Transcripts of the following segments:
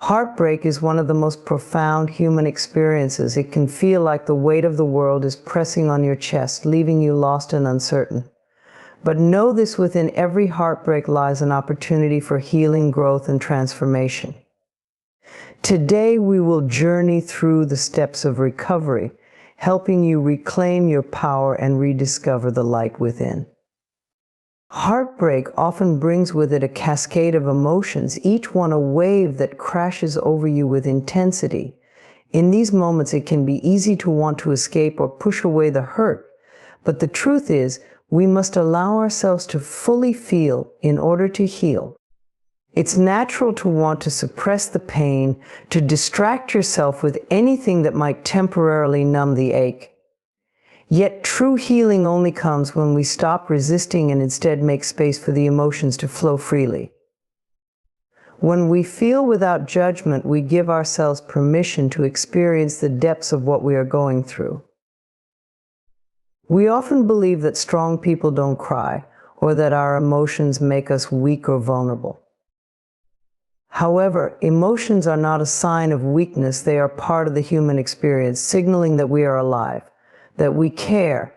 Heartbreak is one of the most profound human experiences. It can feel like the weight of the world is pressing on your chest, leaving you lost and uncertain. But know this: within every heartbreak lies an opportunity for healing, growth, and transformation. Today, we will journey through the steps of recovery, helping you reclaim your power and rediscover the light within. Heartbreak often brings with it a cascade of emotions, each one a wave that crashes over you with intensity. In these moments, it can be easy to want to escape or push away the hurt. But the truth is, we must allow ourselves to fully feel in order to heal. It's natural to want to suppress the pain, to distract yourself with anything that might temporarily numb the ache. Yet true healing only comes when we stop resisting and instead make space for the emotions to flow freely. When we feel without judgment, we give ourselves permission to experience the depths of what we are going through. We often believe that strong people don't cry, or that our emotions make us weak or vulnerable. However, emotions are not a sign of weakness. They are part of the human experience, signaling that we are alive, that we care,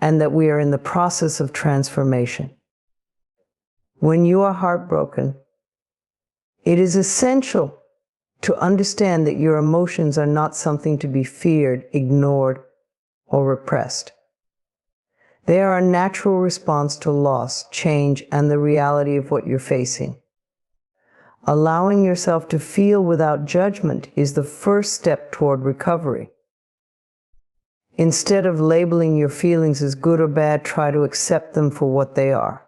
and that we are in the process of transformation. When you are heartbroken, it is essential to understand that your emotions are not something to be feared, ignored, or repressed. They are a natural response to loss, change, and the reality of what you're facing. Allowing yourself to feel without judgment is the first step toward recovery. Instead of labeling your feelings as good or bad, try to accept them for what they are.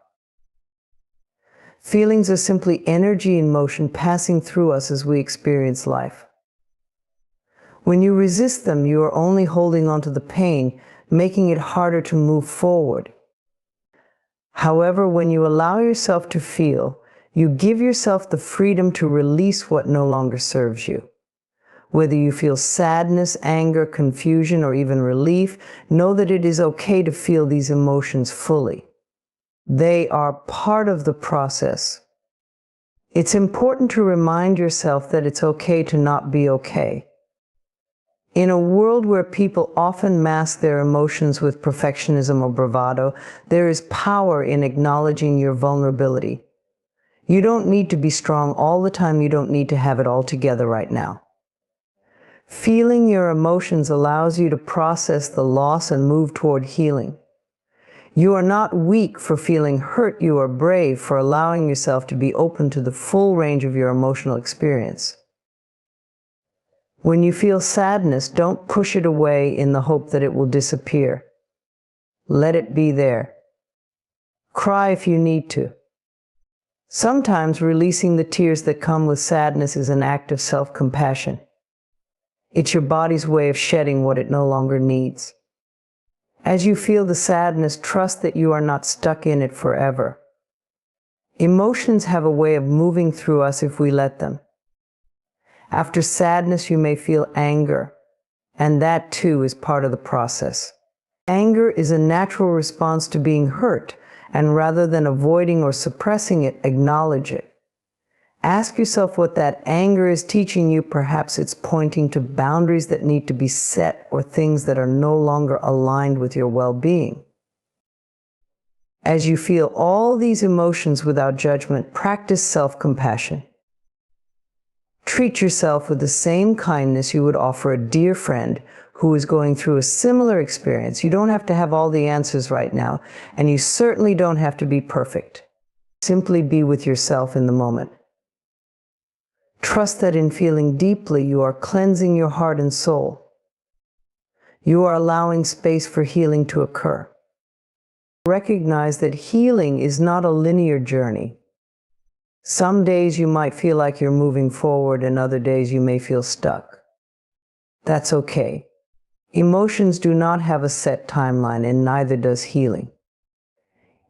Feelings are simply energy in motion passing through us as we experience life. When you resist them, you are only holding on to the pain, making it harder to move forward. However, when you allow yourself to feel, you give yourself the freedom to release what no longer serves you. Whether you feel sadness, anger, confusion, or even relief, know that it is okay to feel these emotions fully. They are part of the process. It's important to remind yourself that it's okay to not be okay. In a world where people often mask their emotions with perfectionism or bravado, there is power in acknowledging your vulnerability. You don't need to be strong all the time. You don't need to have it all together right now. Feeling your emotions allows you to process the loss and move toward healing. You are not weak for feeling hurt. You are brave for allowing yourself to be open to the full range of your emotional experience. When you feel sadness, don't push it away in the hope that it will disappear. Let it be there. Cry if you need to. Sometimes releasing the tears that come with sadness is an act of self-compassion. It's your body's way of shedding what it no longer needs. As you feel the sadness, trust that you are not stuck in it forever. Emotions have a way of moving through us if we let them. After sadness, you may feel anger, and that too is part of the process. Anger is a natural response to being hurt, and rather than avoiding or suppressing it, acknowledge it. Ask yourself what that anger is teaching you. Perhaps it's pointing to boundaries that need to be set or things that are no longer aligned with your well-being. As you feel all these emotions without judgment, practice self-compassion. Treat yourself with the same kindness you would offer a dear friend who is going through a similar experience. You don't have to have all the answers right now, and you certainly don't have to be perfect. Simply be with yourself in the moment. Trust that in feeling deeply, you are cleansing your heart and soul. You are allowing space for healing to occur. Recognize that healing is not a linear journey. Some days you might feel like you're moving forward, and other days you may feel stuck. That's okay. Emotions do not have a set timeline, and neither does healing.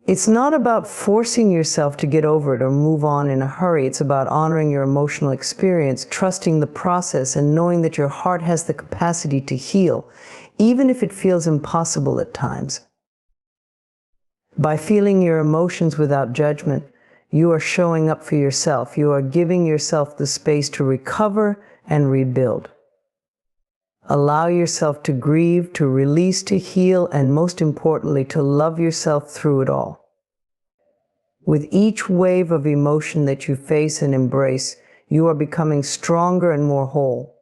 It's not about forcing yourself to get over it or move on in a hurry. It's about honoring your emotional experience, trusting the process, and knowing that your heart has the capacity to heal, even if it feels impossible at times. By feeling your emotions without judgment, You are showing up for yourself. You are giving yourself the space to recover and rebuild. Allow yourself to grieve, to release, to heal, and most importantly, to love yourself through it all. With each wave of emotion that you face and embrace, you are becoming stronger and more whole.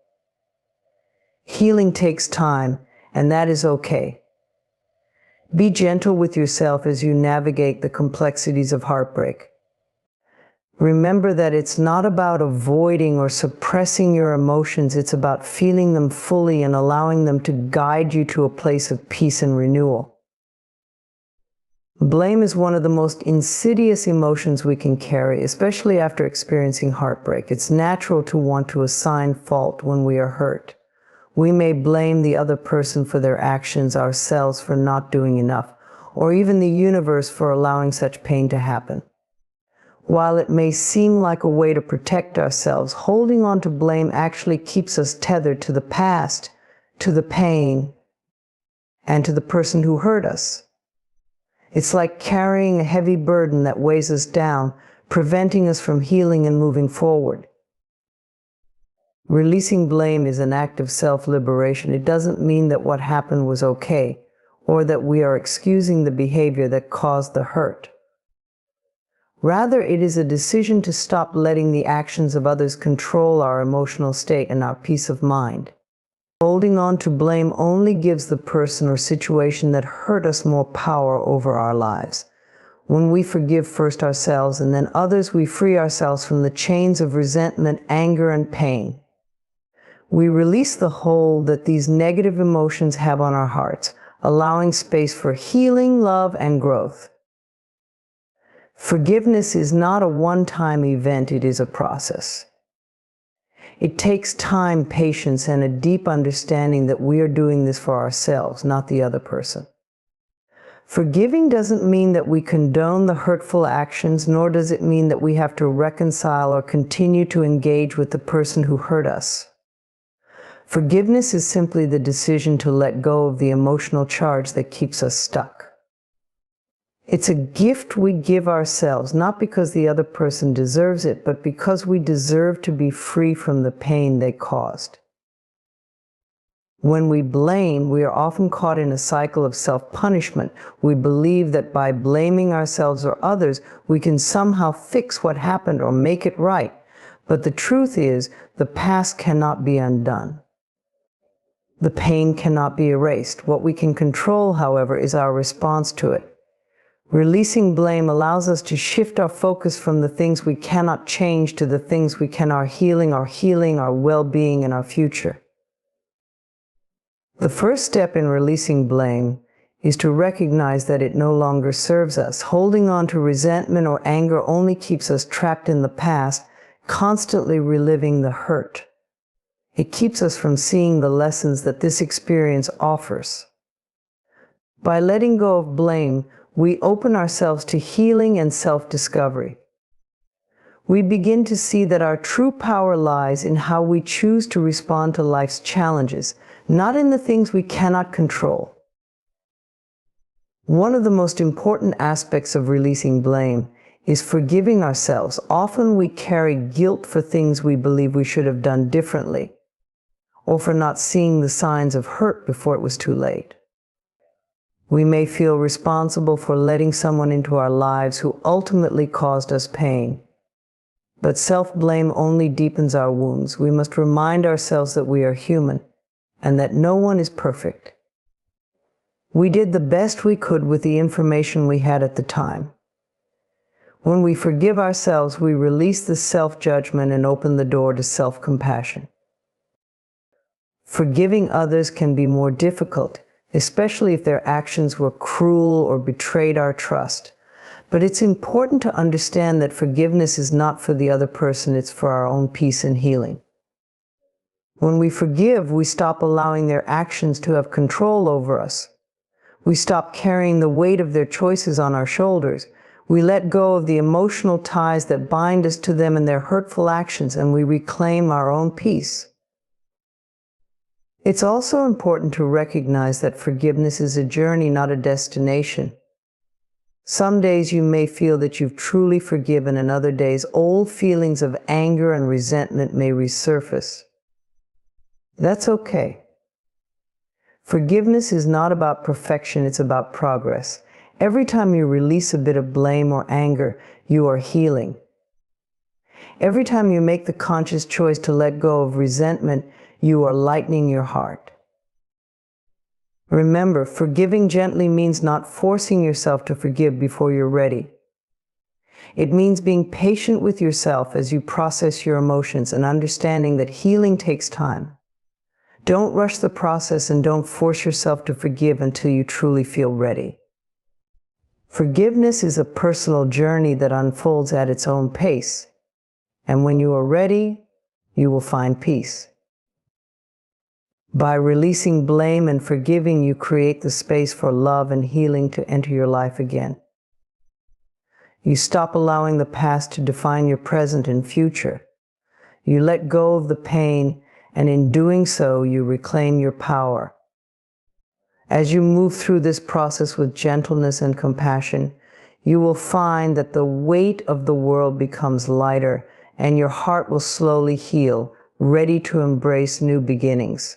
Healing takes time, and that is okay. Be gentle with yourself as you navigate the complexities of heartbreak. Remember that it's not about avoiding or suppressing your emotions, it's about feeling them fully and allowing them to guide you to a place of peace and renewal. Blame is one of the most insidious emotions we can carry, especially after experiencing heartbreak. It's natural to want to assign fault when we are hurt. We may blame the other person for their actions, ourselves for not doing enough, or even the universe for allowing such pain to happen. While it may seem like a way to protect ourselves, holding on to blame actually keeps us tethered to the past, to the pain, and to the person who hurt us. It's like carrying a heavy burden that weighs us down, preventing us from healing and moving forward. Releasing blame is an act of self-liberation. It doesn't mean that what happened was okay, or that we are excusing the behavior that caused the hurt. Rather, it is a decision to stop letting the actions of others control our emotional state and our peace of mind. Holding on to blame only gives the person or situation that hurt us more power over our lives. When we forgive first ourselves and then others, we free ourselves from the chains of resentment, anger, and pain. We release the hold that these negative emotions have on our hearts, allowing space for healing, love, and growth. Forgiveness is not a one-time event, it is a process. It takes time, patience, and a deep understanding that we are doing this for ourselves, not the other person. Forgiving doesn't mean that we condone the hurtful actions, nor does it mean that we have to reconcile or continue to engage with the person who hurt us. Forgiveness is simply the decision to let go of the emotional charge that keeps us stuck. It's a gift we give ourselves, not because the other person deserves it, but because we deserve to be free from the pain they caused. When we blame, we are often caught in a cycle of self-punishment. We believe that by blaming ourselves or others, we can somehow fix what happened or make it right. But the truth is, the past cannot be undone. The pain cannot be erased. What we can control, however, is our response to it. Releasing blame allows us to shift our focus from the things we cannot change to the things we can, our healing, our well-being, and our future. The first step in releasing blame is to recognize that it no longer serves us. Holding on to resentment or anger only keeps us trapped in the past, constantly reliving the hurt. It keeps us from seeing the lessons that this experience offers. By letting go of blame, we open ourselves to healing and self-discovery. We begin to see that our true power lies in how we choose to respond to life's challenges, not in the things we cannot control. One of the most important aspects of releasing blame is forgiving ourselves. Often we carry guilt for things we believe we should have done differently, or for not seeing the signs of hurt before it was too late. We may feel responsible for letting someone into our lives who ultimately caused us pain. But self-blame only deepens our wounds. We must remind ourselves that we are human and that no one is perfect. We did the best we could with the information we had at the time. When we forgive ourselves, we release the self-judgment and open the door to self-compassion. Forgiving others can be more difficult, especially if their actions were cruel or betrayed our trust. But it's important to understand that forgiveness is not for the other person, it's for our own peace and healing. When we forgive, we stop allowing their actions to have control over us. We stop carrying the weight of their choices on our shoulders. We let go of the emotional ties that bind us to them and their hurtful actions, and we reclaim our own peace. It's also important to recognize that forgiveness is a journey, not a destination. Some days you may feel that you've truly forgiven, and other days old feelings of anger and resentment may resurface. That's okay. Forgiveness is not about perfection, it's about progress. Every time you release a bit of blame or anger, you are healing. Every time you make the conscious choice to let go of resentment, you are lightening your heart. Remember, forgiving gently means not forcing yourself to forgive before you're ready. It means being patient with yourself as you process your emotions and understanding that healing takes time. Don't rush the process and don't force yourself to forgive until you truly feel ready. Forgiveness is a personal journey that unfolds at its own pace, and when you are ready, you will find peace. By releasing blame and forgiving, you create the space for love and healing to enter your life again. You stop allowing the past to define your present and future. You let go of the pain, and in doing so, you reclaim your power. As you move through this process with gentleness and compassion, you will find that the weight of the world becomes lighter, and your heart will slowly heal, ready to embrace new beginnings.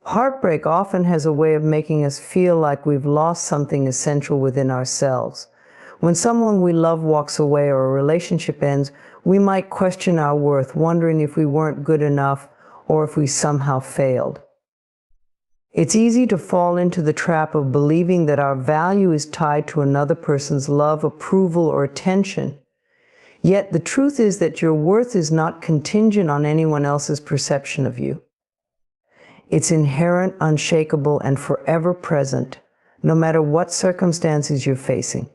Heartbreak often has a way of making us feel like we've lost something essential within ourselves. When someone we love walks away or a relationship ends, we might question our worth, wondering if we weren't good enough or if we somehow failed. It's easy to fall into the trap of believing that our value is tied to another person's love, approval, or attention. Yet the truth is that your worth is not contingent on anyone else's perception of you. It's inherent, unshakable, and forever present, no matter what circumstances you're facing.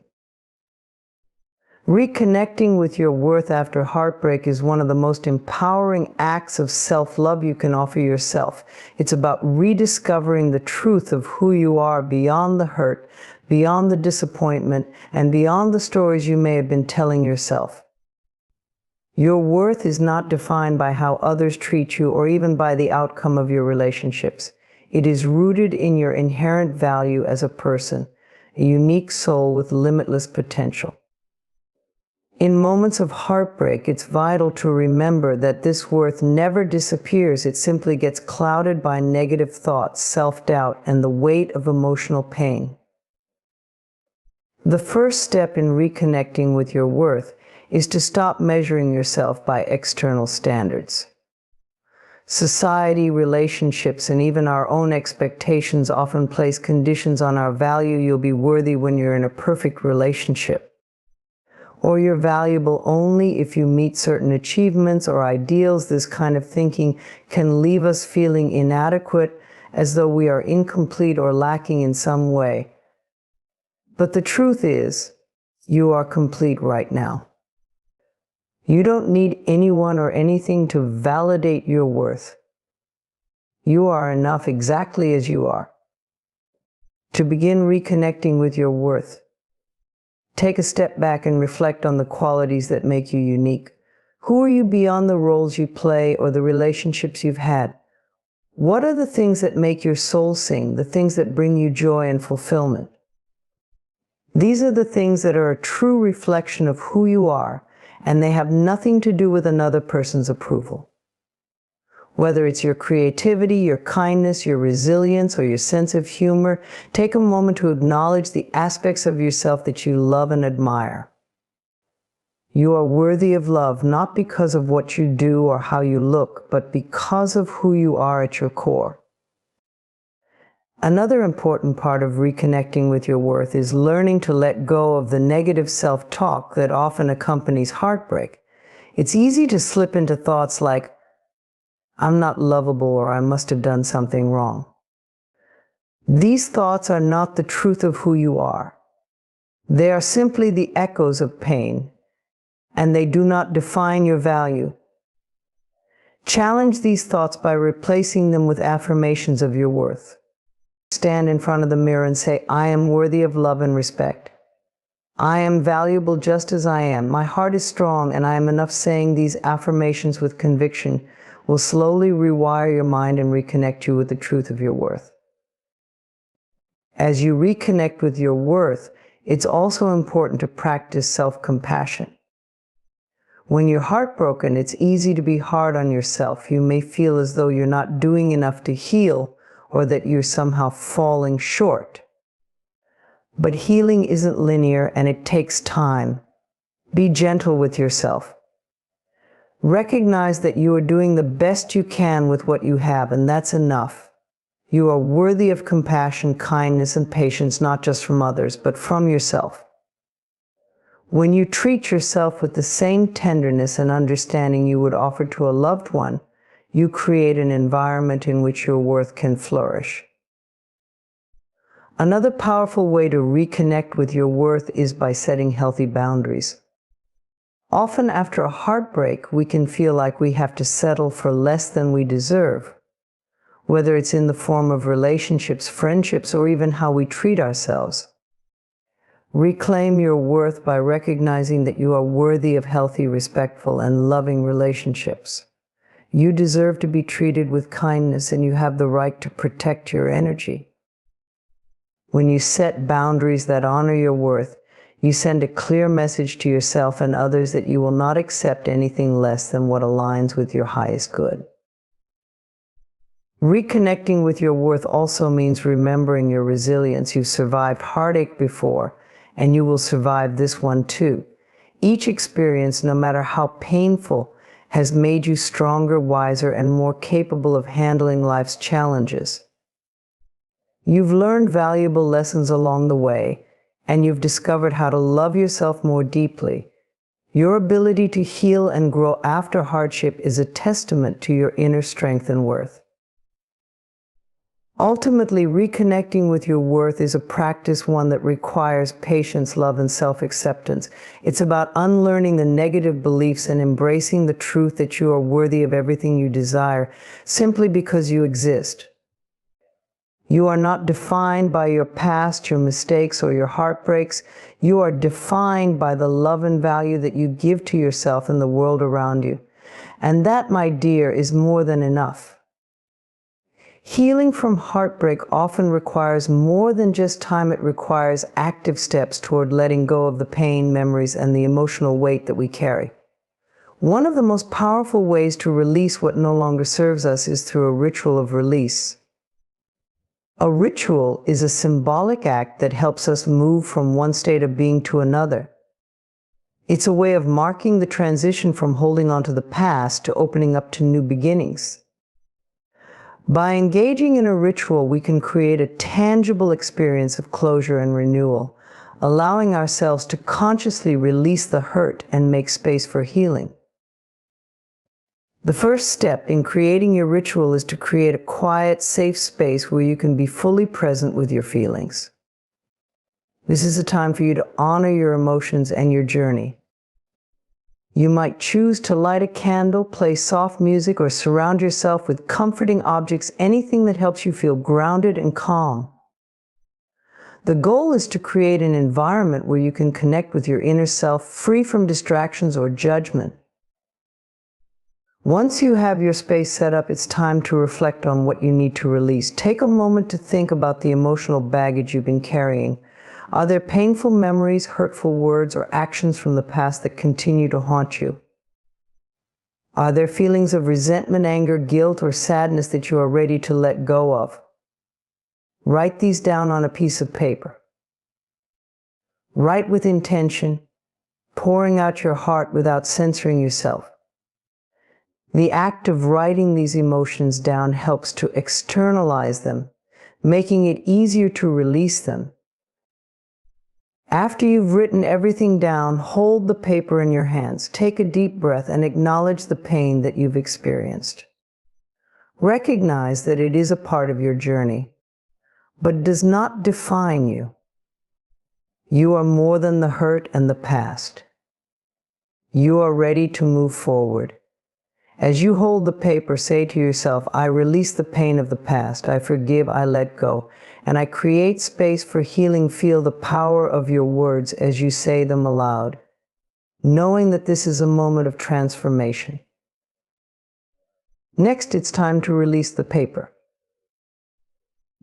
Reconnecting with your worth after heartbreak is one of the most empowering acts of self-love you can offer yourself. It's about rediscovering the truth of who you are beyond the hurt, beyond the disappointment, and beyond the stories you may have been telling yourself. Your worth is not defined by how others treat you or even by the outcome of your relationships. It is rooted in your inherent value as a person, a unique soul with limitless potential. In moments of heartbreak, it's vital to remember that this worth never disappears. It simply gets clouded by negative thoughts, self-doubt, and the weight of emotional pain. The first step in reconnecting with your worth is to stop measuring yourself by external standards. Society, relationships, and even our own expectations often place conditions on our value. You'll be worthy when you're in a perfect relationship. Or you're valuable only if you meet certain achievements or ideals. This kind of thinking can leave us feeling inadequate, as though we are incomplete or lacking in some way. But the truth is, you are complete right now. You don't need anyone or anything to validate your worth. You are enough exactly as you are. To begin reconnecting with your worth, take a step back and reflect on the qualities that make you unique. Who are you beyond the roles you play or the relationships you've had? What are the things that make your soul sing, the things that bring you joy and fulfillment? These are the things that are a true reflection of who you are, and they have nothing to do with another person's approval. Whether it's your creativity, your kindness, your resilience, or your sense of humor, take a moment to acknowledge the aspects of yourself that you love and admire. You are worthy of love not because of what you do or how you look, but because of who you are at your core. Another important part of reconnecting with your worth is learning to let go of the negative self-talk that often accompanies heartbreak. It's easy to slip into thoughts like, "I'm not lovable," or "I must have done something wrong." These thoughts are not the truth of who you are. They are simply the echoes of pain, and they do not define your value. Challenge these thoughts by replacing them with affirmations of your worth. Stand in front of the mirror and say, "I am worthy of love and respect. I am valuable just as I am. My heart is strong and I am enough." Saying these affirmations with conviction will slowly rewire your mind and reconnect you with the truth of your worth. As you reconnect with your worth, it's also important to practice self-compassion. When you're heartbroken, it's easy to be hard on yourself. You may feel as though you're not doing enough to heal or that you're somehow falling short. But healing isn't linear and it takes time. Be gentle with yourself. Recognize that you are doing the best you can with what you have, and that's enough. You are worthy of compassion, kindness, and patience, not just from others, but from yourself. When you treat yourself with the same tenderness and understanding you would offer to a loved one, you create an environment in which your worth can flourish. Another powerful way to reconnect with your worth is by setting healthy boundaries. Often after a heartbreak, we can feel like we have to settle for less than we deserve, whether it's in the form of relationships, friendships, or even how we treat ourselves. Reclaim your worth by recognizing that you are worthy of healthy, respectful, and loving relationships. You deserve to be treated with kindness, and you have the right to protect your energy. When you set boundaries that honor your worth, you send a clear message to yourself and others that you will not accept anything less than what aligns with your highest good. Reconnecting with your worth also means remembering your resilience. You've survived heartache before, and you will survive this one too. Each experience, no matter how painful, has made you stronger, wiser, and more capable of handling life's challenges. You've learned valuable lessons along the way, and you've discovered how to love yourself more deeply. Your ability to heal and grow after hardship is a testament to your inner strength and worth. Ultimately, reconnecting with your worth is a practice, one that requires patience, love, and self-acceptance. It's about unlearning the negative beliefs and embracing the truth that you are worthy of everything you desire simply because you exist. You are not defined by your past, your mistakes, or your heartbreaks. You are defined by the love and value that you give to yourself and the world around you. And that, my dear, is more than enough. Healing from heartbreak often requires more than just time. It requires active steps toward letting go of the pain, memories, and the emotional weight that we carry. One of the most powerful ways to release what no longer serves us is through a ritual of release. A ritual is a symbolic act that helps us move from one state of being to another. It's a way of marking the transition from holding on to the past to opening up to new beginnings. By engaging in a ritual, we can create a tangible experience of closure and renewal, allowing ourselves to consciously release the hurt and make space for healing. The first step in creating your ritual is to create a quiet, safe space where you can be fully present with your feelings. This is a time for you to honor your emotions and your journey. You might choose to light a candle, play soft music, or surround yourself with comforting objects, anything that helps you feel grounded and calm. The goal is to create an environment where you can connect with your inner self, free from distractions or judgment. Once you have your space set up, it's time to reflect on what you need to release. Take a moment to think about the emotional baggage you've been carrying. Are there painful memories, hurtful words, or actions from the past that continue to haunt you? Are there feelings of resentment, anger, guilt, or sadness that you are ready to let go of? Write these down on a piece of paper. Write with intention, pouring out your heart without censoring yourself. The act of writing these emotions down helps to externalize them, making it easier to release them. After you've written everything down, hold the paper in your hands. Take a deep breath and acknowledge the pain that you've experienced. Recognize that it is a part of your journey, but it does not define you. You are more than the hurt and the past. You are ready to move forward. As you hold the paper, say to yourself, I release the pain of the past, I forgive, I let go, and I create space for healing. Feel the power of your words as you say them aloud, knowing that this is a moment of transformation. Next, it's time to release the paper.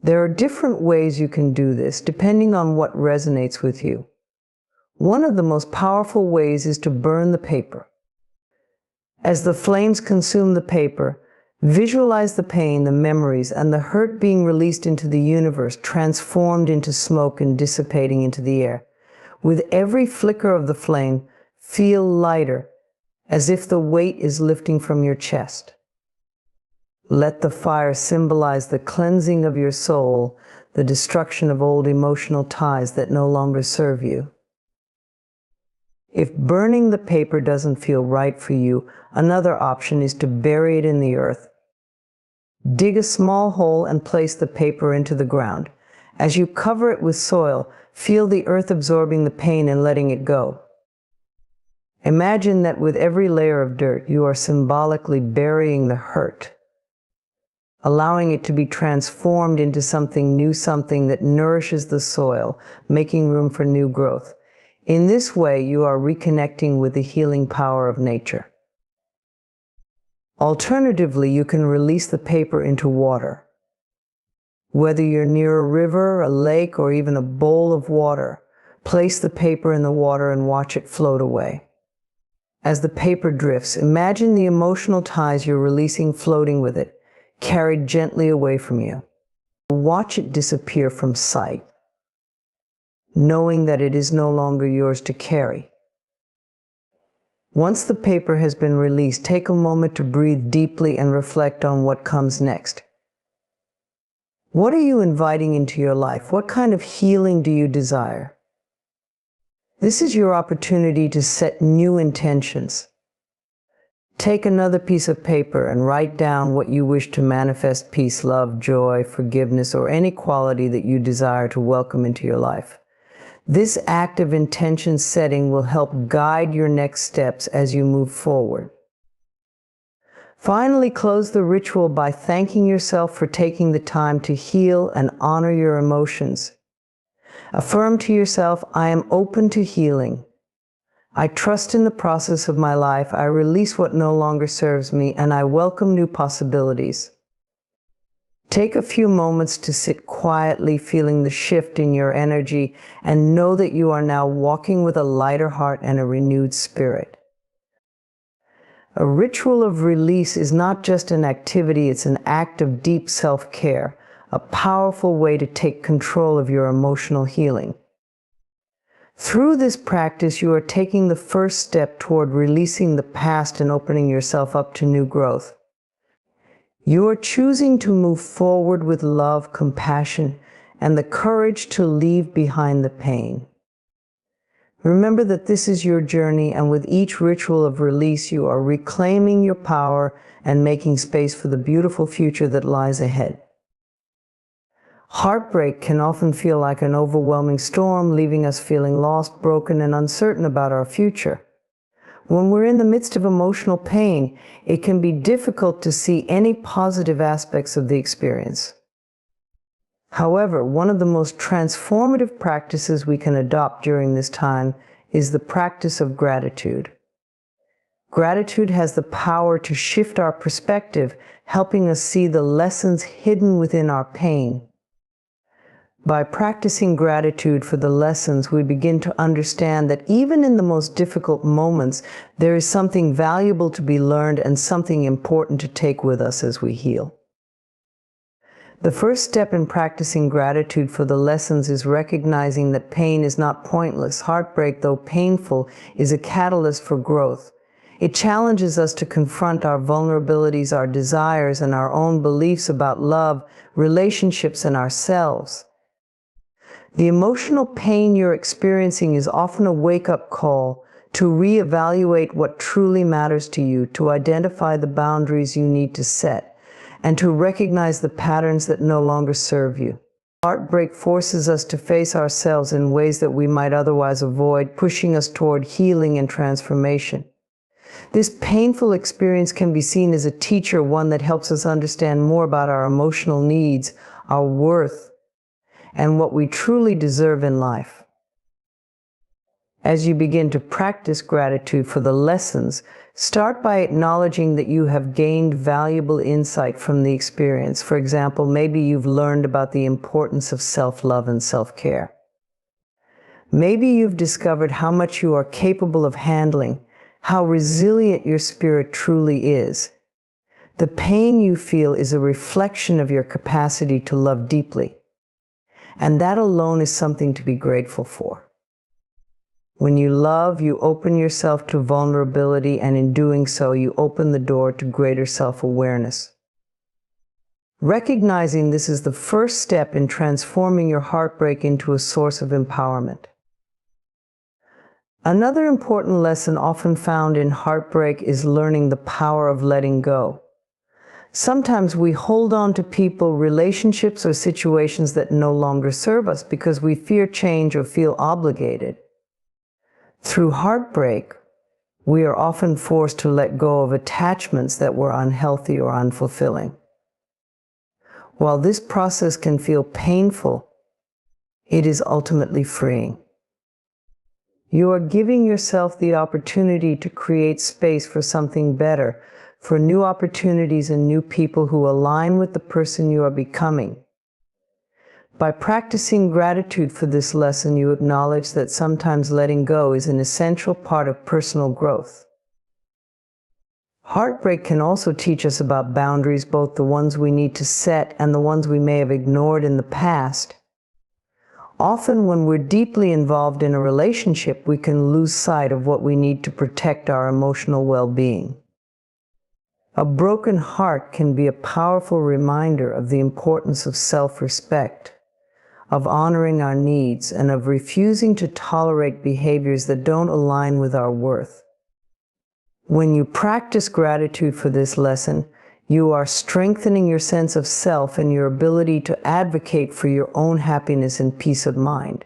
There are different ways you can do this, depending on what resonates with you. One of the most powerful ways is to burn the paper. As the flames consume the paper, visualize the pain, the memories, and the hurt being released into the universe, transformed into smoke and dissipating into the air. With every flicker of the flame, feel lighter, as if the weight is lifting from your chest. Let the fire symbolize the cleansing of your soul, the destruction of old emotional ties that no longer serve you. If burning the paper doesn't feel right for you, another option is to bury it in the earth. Dig a small hole and place the paper into the ground. As you cover it with soil, feel the earth absorbing the pain and letting it go. Imagine that with every layer of dirt, you are symbolically burying the hurt, allowing it to be transformed into something new, something that nourishes the soil, making room for new growth. In this way, you are reconnecting with the healing power of nature. Alternatively, you can release the paper into water. Whether you're near a river, a lake, or even a bowl of water, place the paper in the water and watch it float away. As the paper drifts, imagine the emotional ties you're releasing floating with it, carried gently away from you. Watch it disappear from sight, knowing that it is no longer yours to carry. Once the paper has been released, take a moment to breathe deeply and reflect on what comes next. What are you inviting into your life? What kind of healing do you desire? This is your opportunity to set new intentions. Take another piece of paper and write down what you wish to manifest: peace, love, joy, forgiveness, or any quality that you desire to welcome into your life. This act of intention setting will help guide your next steps as you move forward. Finally, close the ritual by thanking yourself for taking the time to heal and honor your emotions. Affirm to yourself, I am open to healing. I trust in the process of my life. I release what no longer serves me, and I welcome new possibilities. Take a few moments to sit quietly, feeling the shift in your energy, and know that you are now walking with a lighter heart and a renewed spirit. A ritual of release is not just an activity, it's an act of deep self-care, a powerful way to take control of your emotional healing. Through this practice, you are taking the first step toward releasing the past and opening yourself up to new growth. You are choosing to move forward with love, compassion, and the courage to leave behind the pain. Remember that this is your journey, and with each ritual of release, you are reclaiming your power and making space for the beautiful future that lies ahead. Heartbreak can often feel like an overwhelming storm, leaving us feeling lost, broken, and uncertain about our future. When we're in the midst of emotional pain, it can be difficult to see any positive aspects of the experience. However, one of the most transformative practices we can adopt during this time is the practice of gratitude. Gratitude has the power to shift our perspective, helping us see the lessons hidden within our pain. By practicing gratitude for the lessons, we begin to understand that even in the most difficult moments, there is something valuable to be learned and something important to take with us as we heal. The first step in practicing gratitude for the lessons is recognizing that pain is not pointless. Heartbreak, though painful, is a catalyst for growth. It challenges us to confront our vulnerabilities, our desires, and our own beliefs about love, relationships, and ourselves. The emotional pain you're experiencing is often a wake-up call to reevaluate what truly matters to you, to identify the boundaries you need to set, and to recognize the patterns that no longer serve you. Heartbreak forces us to face ourselves in ways that we might otherwise avoid, pushing us toward healing and transformation. This painful experience can be seen as a teacher, one that helps us understand more about our emotional needs, our worth, and what we truly deserve in life. As you begin to practice gratitude for the lessons, start by acknowledging that you have gained valuable insight from the experience. For example, maybe you've learned about the importance of self-love and self-care. Maybe you've discovered how much you are capable of handling, how resilient your spirit truly is. The pain you feel is a reflection of your capacity to love deeply, and that alone is something to be grateful for. When you love, you open yourself to vulnerability, and in doing so, you open the door to greater self-awareness. Recognizing this is the first step in transforming your heartbreak into a source of empowerment. Another important lesson often found in heartbreak is learning the power of letting go. Sometimes we hold on to people, relationships, or situations that no longer serve us because we fear change or feel obligated. Through heartbreak, we are often forced to let go of attachments that were unhealthy or unfulfilling. While this process can feel painful, it is ultimately freeing. You are giving yourself the opportunity to create space for something better, for new opportunities and new people who align with the person you are becoming. By practicing gratitude for this lesson, you acknowledge that sometimes letting go is an essential part of personal growth. Heartbreak can also teach us about boundaries, both the ones we need to set and the ones we may have ignored in the past. Often when we're deeply involved in a relationship, we can lose sight of what we need to protect our emotional well-being. A broken heart can be a powerful reminder of the importance of self-respect, of honoring our needs, and of refusing to tolerate behaviors that don't align with our worth. When you practice gratitude for this lesson, you are strengthening your sense of self and your ability to advocate for your own happiness and peace of mind.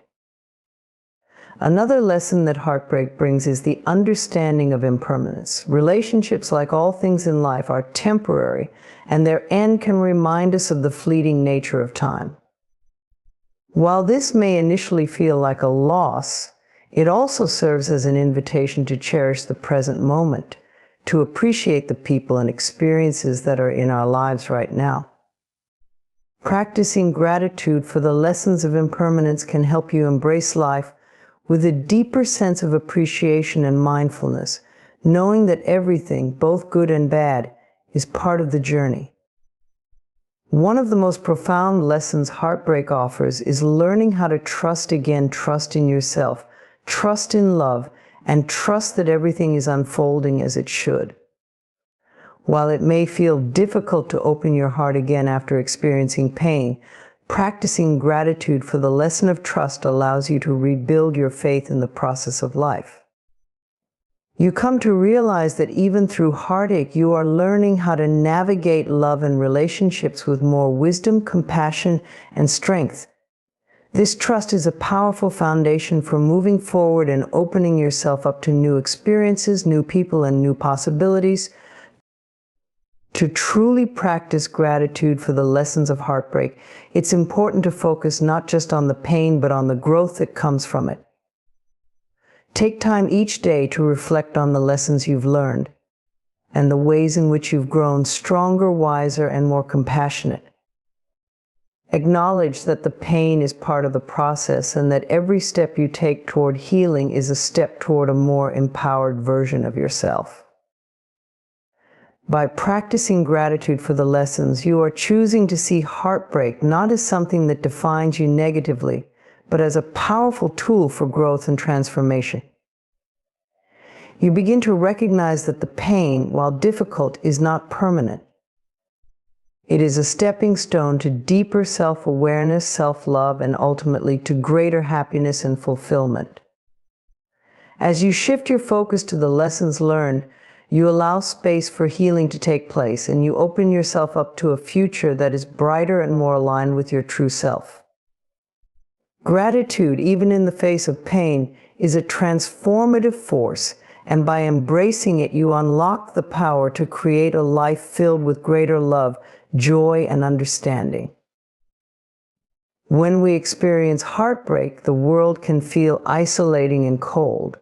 Another lesson that heartbreak brings is the understanding of impermanence. Relationships, like all things in life, are temporary, and their end can remind us of the fleeting nature of time. While this may initially feel like a loss, it also serves as an invitation to cherish the present moment, to appreciate the people and experiences that are in our lives right now. Practicing gratitude for the lessons of impermanence can help you embrace life with a deeper sense of appreciation and mindfulness, knowing that everything, both good and bad, is part of the journey. One of the most profound lessons heartbreak offers is learning how to trust again, trust in yourself, trust in love, and trust that everything is unfolding as it should. While it may feel difficult to open your heart again after experiencing pain, practicing gratitude for the lesson of trust allows you to rebuild your faith in the process of life. You come to realize that even through heartache, you are learning how to navigate love and relationships with more wisdom, compassion, and strength. This trust is a powerful foundation for moving forward and opening yourself up to new experiences, new people, and new possibilities. To truly practice gratitude for the lessons of heartbreak, it's important to focus not just on the pain, but on the growth that comes from it. Take time each day to reflect on the lessons you've learned and the ways in which you've grown stronger, wiser, and more compassionate. Acknowledge that the pain is part of the process and that every step you take toward healing is a step toward a more empowered version of yourself. By practicing gratitude for the lessons, you are choosing to see heartbreak not as something that defines you negatively, but as a powerful tool for growth and transformation. You begin to recognize that the pain, while difficult, is not permanent. It is a stepping stone to deeper self-awareness, self-love, and ultimately to greater happiness and fulfillment. As you shift your focus to the lessons learned, you allow space for healing to take place, and you open yourself up to a future that is brighter and more aligned with your true self. Gratitude, even in the face of pain, is a transformative force, and by embracing it, you unlock the power to create a life filled with greater love, joy, and understanding. When we experience heartbreak, the world can feel isolating and cold.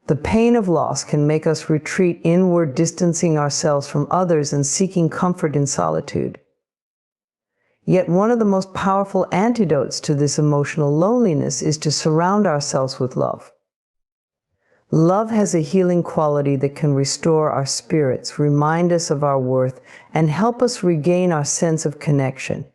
The pain of loss can make us retreat inward, distancing ourselves from others and seeking comfort in solitude. Yet one of the most powerful antidotes to this emotional loneliness is to surround ourselves with love. Love has a healing quality that can restore our spirits, remind us of our worth, and help us regain our sense of connection.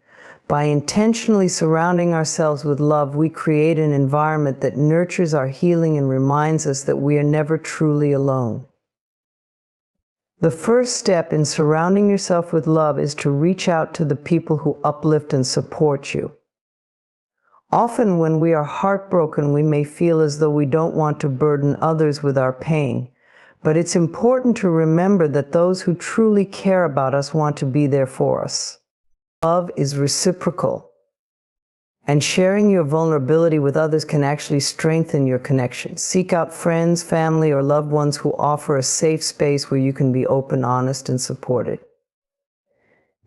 By intentionally surrounding ourselves with love, we create an environment that nurtures our healing and reminds us that we are never truly alone. The first step in surrounding yourself with love is to reach out to the people who uplift and support you. Often when we are heartbroken, we may feel as though we don't want to burden others with our pain, but it's important to remember that those who truly care about us want to be there for us. Love is reciprocal, and sharing your vulnerability with others can actually strengthen your connection. Seek out friends, family, or loved ones who offer a safe space where you can be open, honest, and supported.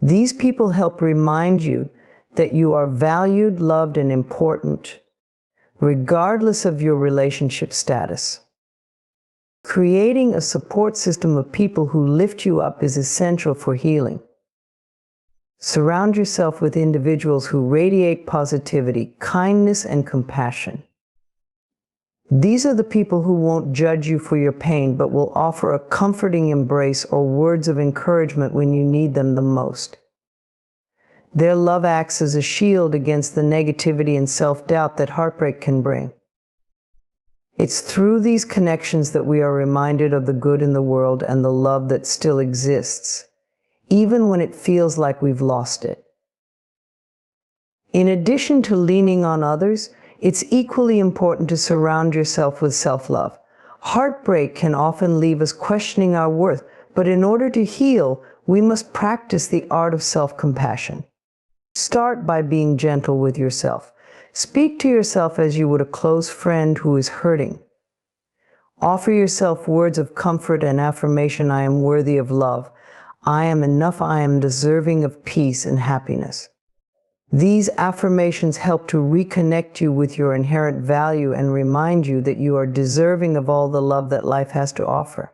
These people help remind you that you are valued, loved, and important, regardless of your relationship status. Creating a support system of people who lift you up is essential for healing. Surround yourself with individuals who radiate positivity, kindness, and compassion. These are the people who won't judge you for your pain, but will offer a comforting embrace or words of encouragement when you need them the most. Their love acts as a shield against the negativity and self-doubt that heartbreak can bring. It's through these connections that we are reminded of the good in the world and the love that still exists, even when it feels like we've lost it. In addition to leaning on others, it's equally important to surround yourself with self-love. Heartbreak can often leave us questioning our worth, but in order to heal, we must practice the art of self-compassion. Start by being gentle with yourself. Speak to yourself as you would a close friend who is hurting. Offer yourself words of comfort and affirmation. I am worthy of love. I am enough. I am deserving of peace and happiness. These affirmations help to reconnect you with your inherent value and remind you that you are deserving of all the love that life has to offer.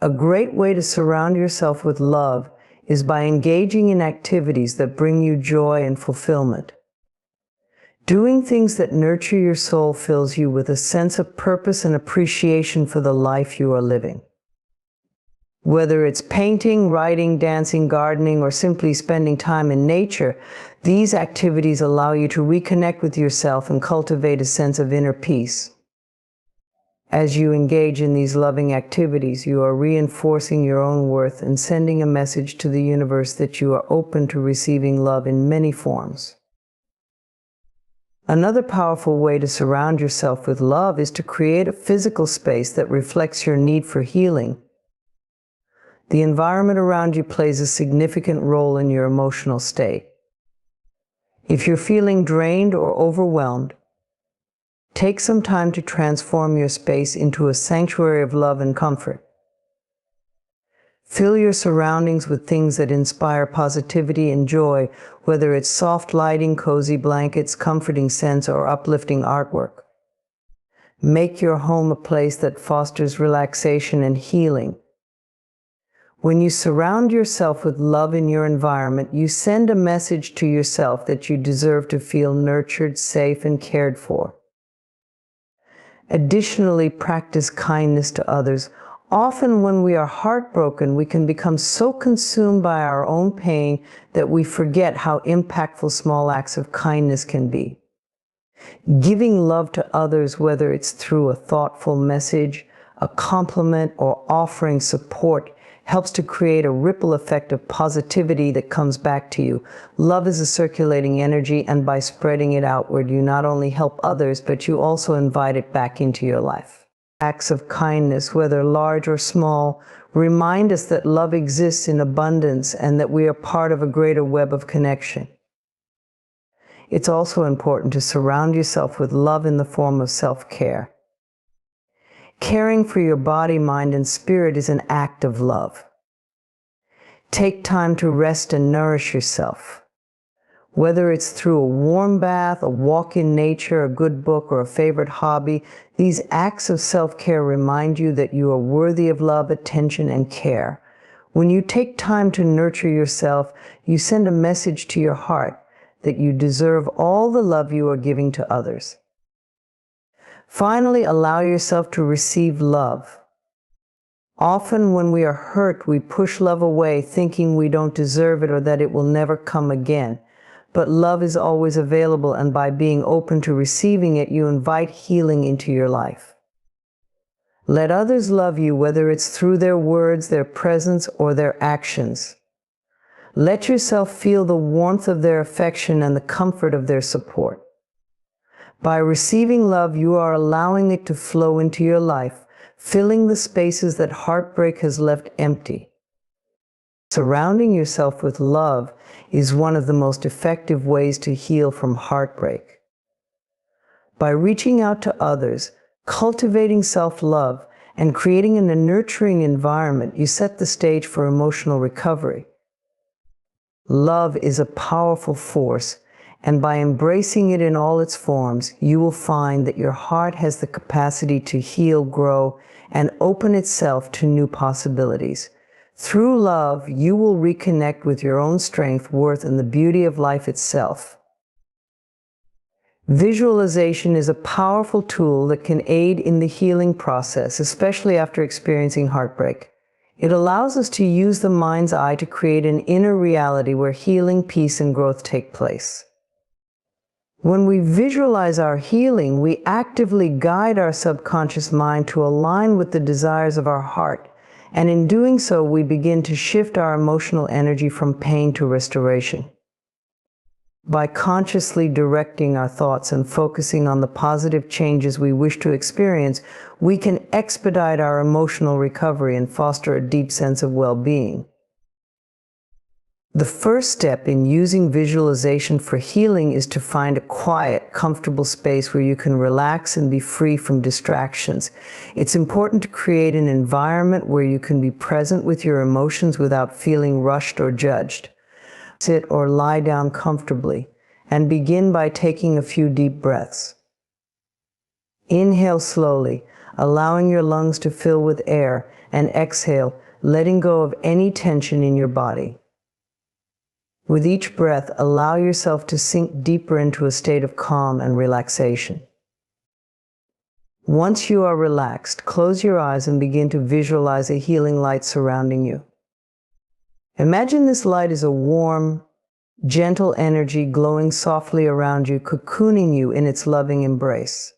A great way to surround yourself with love is by engaging in activities that bring you joy and fulfillment. Doing things that nurture your soul fills you with a sense of purpose and appreciation for the life you are living. Whether it's painting, writing, dancing, gardening, or simply spending time in nature, these activities allow you to reconnect with yourself and cultivate a sense of inner peace. As you engage in these loving activities, you are reinforcing your own worth and sending a message to the universe that you are open to receiving love in many forms. Another powerful way to surround yourself with love is to create a physical space that reflects your need for healing. The environment around you plays a significant role in your emotional state. If you're feeling drained or overwhelmed, take some time to transform your space into a sanctuary of love and comfort. Fill your surroundings with things that inspire positivity and joy, whether it's soft lighting, cozy blankets, comforting scents, or uplifting artwork. Make your home a place that fosters relaxation and healing. When you surround yourself with love in your environment, you send a message to yourself that you deserve to feel nurtured, safe, and cared for. Additionally, practice kindness to others. Often when we are heartbroken, we can become so consumed by our own pain that we forget how impactful small acts of kindness can be. Giving love to others, whether it's through a thoughtful message, a compliment, or offering support, helps to create a ripple effect of positivity that comes back to you. Love is a circulating energy, and by spreading it outward, you not only help others, but you also invite it back into your life. Acts of kindness, whether large or small, remind us that love exists in abundance and that we are part of a greater web of connection. It's also important to surround yourself with love in the form of self-care. Caring for your body, mind, and spirit is an act of love. Take time to rest and nourish yourself. Whether it's through a warm bath, a walk in nature, a good book, or a favorite hobby, these acts of self-care remind you that you are worthy of love, attention, and care. When you take time to nurture yourself, you send a message to your heart that you deserve all the love you are giving to others. Finally, allow yourself to receive love. Often when we are hurt, we push love away, thinking we don't deserve it or that it will never come again. But love is always available, and by being open to receiving it, you invite healing into your life. Let others love you, whether it's through their words, their presence, or their actions. Let yourself feel the warmth of their affection and the comfort of their support. By receiving love, you are allowing it to flow into your life, filling the spaces that heartbreak has left empty. Surrounding yourself with love is one of the most effective ways to heal from heartbreak. By reaching out to others, cultivating self-love, and creating a nurturing environment, you set the stage for emotional recovery. Love is a powerful force, and by embracing it in all its forms, you will find that your heart has the capacity to heal, grow, and open itself to new possibilities. Through love, you will reconnect with your own strength, worth, and the beauty of life itself. Visualization is a powerful tool that can aid in the healing process, especially after experiencing heartbreak. It allows us to use the mind's eye to create an inner reality where healing, peace, and growth take place. When we visualize our healing, we actively guide our subconscious mind to align with the desires of our heart, and in doing so, we begin to shift our emotional energy from pain to restoration. By consciously directing our thoughts and focusing on the positive changes we wish to experience, we can expedite our emotional recovery and foster a deep sense of well-being. The first step in using visualization for healing is to find a quiet, comfortable space where you can relax and be free from distractions. It's important to create an environment where you can be present with your emotions without feeling rushed or judged. Sit or lie down comfortably, and begin by taking a few deep breaths. Inhale slowly, allowing your lungs to fill with air, and exhale, letting go of any tension in your body. With each breath, allow yourself to sink deeper into a state of calm and relaxation. Once you are relaxed, close your eyes and begin to visualize a healing light surrounding you. Imagine this light is a warm, gentle energy glowing softly around you, cocooning you in its loving embrace.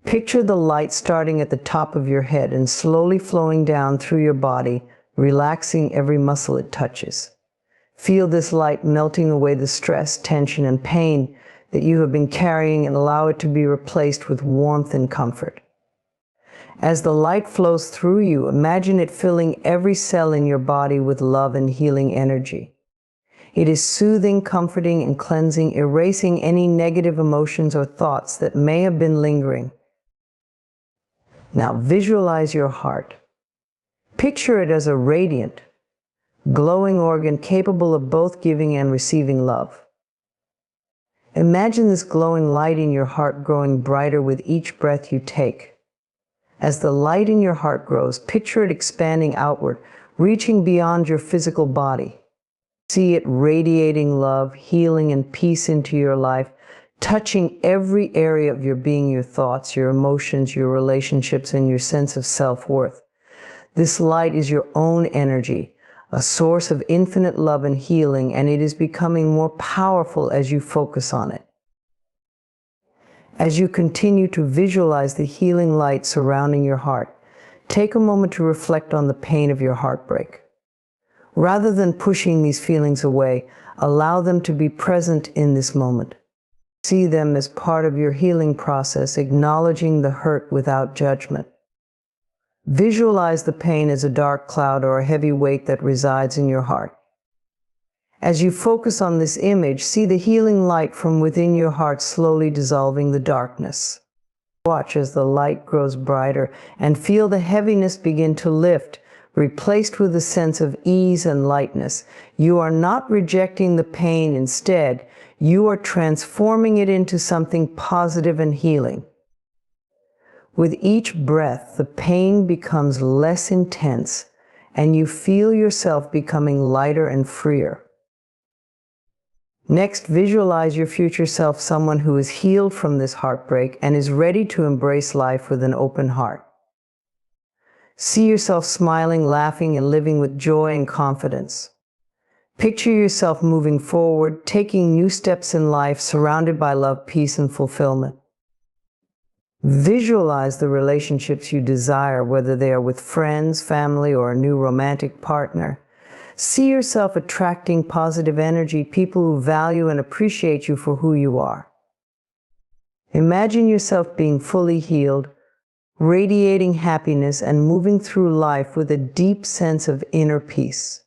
Picture the light starting at the top of your head and slowly flowing down through your body, relaxing every muscle it touches. Feel this light melting away the stress, tension, and pain that you have been carrying, and allow it to be replaced with warmth and comfort. As the light flows through you, imagine it filling every cell in your body with love and healing energy. It is soothing, comforting, and cleansing, erasing any negative emotions or thoughts that may have been lingering. Now visualize your heart. Picture it as a radiant, glowing organ capable of both giving and receiving love. Imagine this glowing light in your heart growing brighter with each breath you take. As the light in your heart grows, picture it expanding outward, reaching beyond your physical body. See it radiating love, healing, and peace into your life, touching every area of your being, your thoughts, your emotions, your relationships, and your sense of self-worth. This light is your own energy, a source of infinite love and healing, and it is becoming more powerful as you focus on it. As you continue to visualize the healing light surrounding your heart, take a moment to reflect on the pain of your heartbreak. Rather than pushing these feelings away, allow them to be present in this moment. See them as part of your healing process, acknowledging the hurt without judgment. Visualize the pain as a dark cloud or a heavy weight that resides in your heart. As you focus on this image, see the healing light from within your heart slowly dissolving the darkness. Watch as the light grows brighter and feel the heaviness begin to lift, replaced with a sense of ease and lightness. You are not rejecting the pain. Instead, you are transforming it into something positive and healing. With each breath, the pain becomes less intense, and you feel yourself becoming lighter and freer. Next, visualize your future self, someone who is healed from this heartbreak and is ready to embrace life with an open heart. See yourself smiling, laughing, and living with joy and confidence. Picture yourself moving forward, taking new steps in life, surrounded by love, peace, and fulfillment. Visualize the relationships you desire, whether they are with friends, family, or a new romantic partner. See yourself attracting positive energy, people who value and appreciate you for who you are. Imagine yourself being fully healed, radiating happiness, and moving through life with a deep sense of inner peace.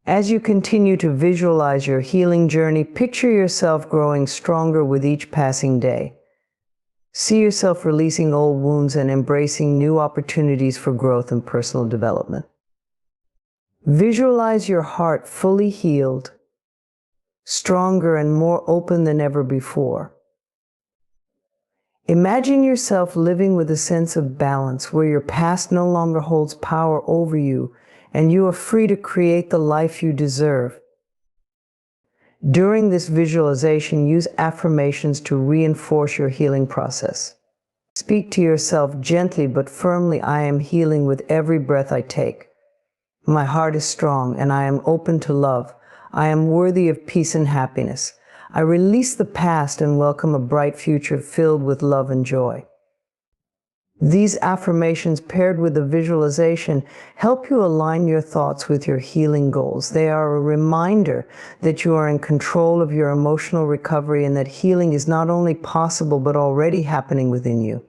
As you continue to visualize your healing journey, picture yourself growing stronger with each passing day. See yourself releasing old wounds and embracing new opportunities for growth and personal development. Visualize your heart fully healed, stronger and more open than ever before. Imagine yourself living with a sense of balance where your past no longer holds power over you and you are free to create the life you deserve. During this visualization, use affirmations to reinforce your healing process. Speak to yourself gently but firmly, "I am healing with every breath I take. My heart is strong and I am open to love. I am worthy of peace and happiness. I release the past and welcome a bright future filled with love and joy." These affirmations, paired with the visualization, help you align your thoughts with your healing goals. They are a reminder that you are in control of your emotional recovery and that healing is not only possible but already happening within you.